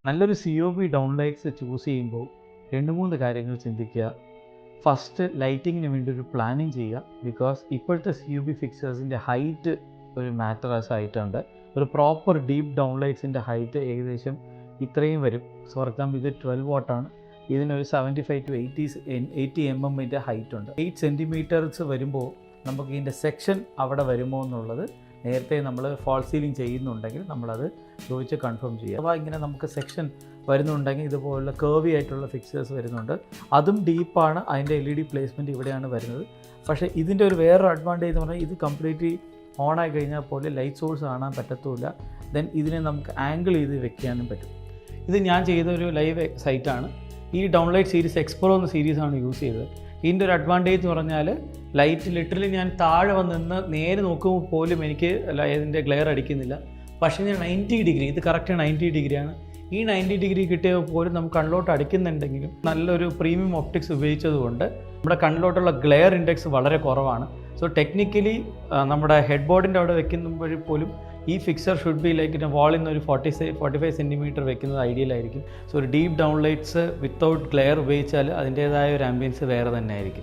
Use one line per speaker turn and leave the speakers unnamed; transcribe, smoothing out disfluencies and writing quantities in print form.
നല്ലൊരു COB ഡൗൺലൈറ്റ്സ് choose ചെയ്യുമ്പോൾ 2-3 കാര്യങ്ങൾ ചിന്തിക്കുക. ഫസ്റ്റ് ലൈറ്റിങ്ങിന് വേണ്ടി ഒരു പ്ലാനിങ് ചെയ്യുക. ബിക്കോസ് ഇപ്പോഴത്തെ COB ഫിക്സേഴ്സിൻ്റെ ഹൈറ്റ് ഒരു മാറ്റേഴ്സ് ആയിട്ടുണ്ട്. ഒരു പ്രോപ്പർ ഡീപ്പ് ഡൗൺലൈറ്റ്സിൻ്റെ ഹൈറ്റ് ഏകദേശം ഇത്രയും വരും. ഫോർ എക്സാമ്പിൾ ഇത് 12 വാട്ടാണ്. ഇതിനൊരു 75 to 80 mm ഹൈറ്റ് ഉണ്ട്. 8 സെൻറ്റിമീറ്റേഴ്സ് വരുമ്പോൾ നമുക്ക് ഇതിൻ്റെ സെക്ഷൻ അവിടെ വരുമോ എന്നുള്ളത് നേരത്തെ നമ്മൾ ഫാൾ സീലിംഗ് ചെയ്യുന്നുണ്ടെങ്കിൽ നമ്മളത് ചോദിച്ച് കൺഫേം ചെയ്യുക. അപ്പോൾ ഇങ്ങനെ നമുക്ക് സെക്ഷൻ വരുന്നുണ്ടെങ്കിൽ ഇതുപോലുള്ള കേർവി ആയിട്ടുള്ള ഫിക്സേഴ്സ് വരുന്നുണ്ട്. അതും ഡീപ്പാണ്. അതിൻ്റെ LED പ്ലേസ്മെൻറ്റ് ഇവിടെയാണ് വരുന്നത്. പക്ഷേ ഇതിൻ്റെ ഒരു വേറൊരു അഡ്വാൻറ്റേജ് എന്ന് പറഞ്ഞാൽ ഇത് കംപ്ലീറ്റ്ലി ഓണായി കഴിഞ്ഞാൽ പോലെ ലൈറ്റ് സോഴ്സ് കാണാൻ പറ്റത്തുമില്ല. ദെൻ ഇതിനെ നമുക്ക് ആംഗിൾ ചെയ്ത് വെക്കാനും പറ്റും. ഇത് ഞാൻ ചെയ്ത ഒരു ലൈവ് സൈറ്റാണ്. ഈ ഡൗൺലൈറ്റ് സീരീസ് എക്സ്പ്രോ എന്ന സീരീസാണ് യൂസ് ചെയ്തത്. ഇതിൻ്റെ ഒരു അഡ്വാൻറ്റേജ് എന്ന് പറഞ്ഞാൽ ലൈറ്റ് ലിറ്ററലി ഞാൻ താഴെ വന്ന് നേരെ നോക്കുമ്പോൾ പോലും എനിക്ക് ഇതിൻ്റെ ഗ്ലെയർ അടിക്കുന്നില്ല. പക്ഷേ ഞാൻ 90 ഡിഗ്രി, ഇത് കറക്റ്റ് 90 ഡിഗ്രിയാണ്. ഈ 90 ഡിഗ്രി കിട്ടിയപ്പോൾ പോലും നമുക്ക് കണ്ണിലോട്ട് അടിക്കുന്നുണ്ടെങ്കിലും നല്ലൊരു പ്രീമിയം ഒപ്റ്റിക്സ് ഉപയോഗിച്ചതുകൊണ്ട് നമ്മുടെ കണ്ണിലോട്ടുള്ള ഗ്ലെയർ ഇൻഡെക്സ് വളരെ കുറവാണ്. സോ ടെക്നിക്കലി നമ്മുടെ ഹെഡ് ബോർഡിൻ്റെ അവിടെ വെക്കുമ്പോഴും പോലും ഈ ഫിക്സർ ഷുഡ് ബി ലൈക്ക് വാളിൽ നിന്ന് ഒരു 45 സെൻറ്റിമീറ്റർ വെക്കുന്നത് ഐഡിയൽ ആയിരിക്കും. സോ ഒരു ഡീപ്പ് ഡൗൺലൈറ്റ്സ് വിത്തൗട്ട് ഗ്ലെയർ ഉപയോഗിച്ചാൽ അതിൻ്റേതായ ഒരു ആംബിയൻസ് വേറെ തന്നെ ആയിരിക്കും.